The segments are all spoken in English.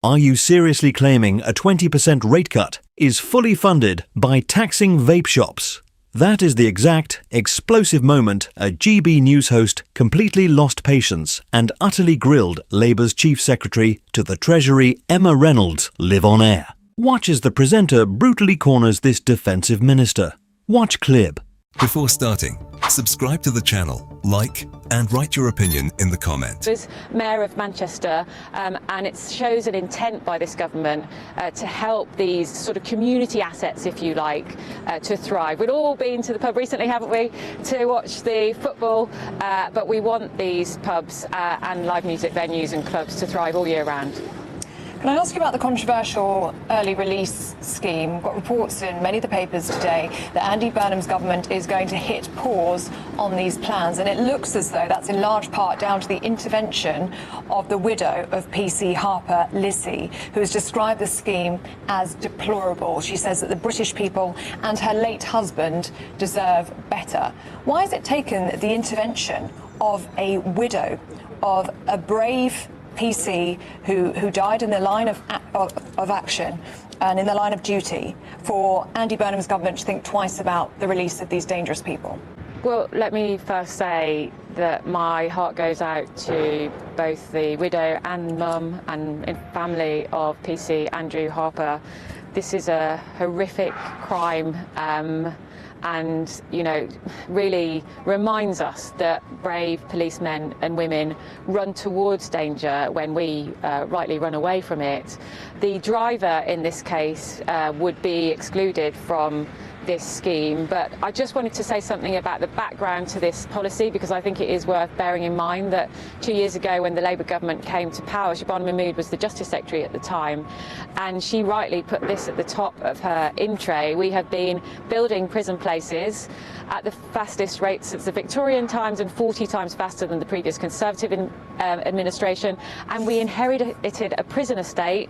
Are you seriously claiming a 20% rate cut is fully funded by taxing vape shops? That is the exact, explosive moment a GB News host completely lost patience and utterly grilled Labour's Chief Secretary to the Treasury, Emma Reynolds, live on air. Watch as the presenter brutally corners this defensive minister. Watch clip. Before starting, subscribe to the channel, like, and write your opinion in the comment. I was Mayor of Manchester, and it shows an intent by this government to help these sort of community assets, if you like, to thrive. We've all been to the pub recently, haven't we, to watch the football, but we want these pubs and live music venues and clubs to thrive all year round. Can I ask you about the controversial early release scheme? We've got reports in many of the papers today that Andy Burnham's government is going to hit pause on these plans, and it looks as though that's in large part down to the intervention of the widow of PC Harper, Lizzie, who has described the scheme as deplorable. She says that the British people and her late husband deserve better. Why has it taken the intervention of a widow of a brave PC who died in the line of action and in the line of duty for Andy Burnham's government to think twice about the release of these dangerous people? Well, let me first say that my heart goes out to both the widow and mum and family of PC Andrew Harper. This is a horrific crime, and, you know, really reminds us that brave policemen and women run towards danger when we rightly run away from it. The driver in this case would be excluded from this scheme, but I just wanted to say something about the background to this policy, because I think it is worth bearing in mind that 2 years ago, when the Labour government came to power, Shabana Mahmood was the Justice Secretary at the time, and she rightly put this at the top of her in tray. We have been building prison places at the fastest rates since the Victorian times and 40 times faster than the previous Conservative administration, and we inherited a prison estate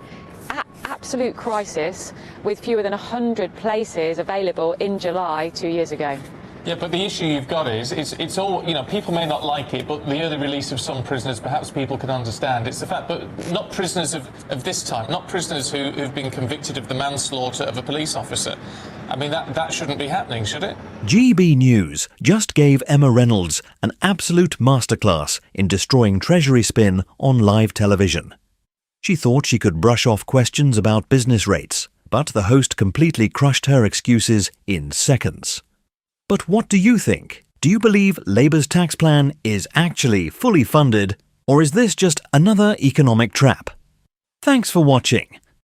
at absolute crisis with fewer than 100 places available in July 2 years ago. Yeah, but the issue you've got is it's all, you know, people may not like it, but the early release of some prisoners, perhaps people can understand. It's the fact that not prisoners of this type, not prisoners who've been convicted of the manslaughter of a police officer. I mean, that shouldn't be happening, should it? GB News just gave Emma Reynolds an absolute masterclass in destroying Treasury spin on live television. She thought she could brush off questions about business rates, but the host completely crushed her excuses in seconds. But what do you think? Do you believe Labour's tax plan is actually fully funded, or is this just another economic trap? Thanks for watching.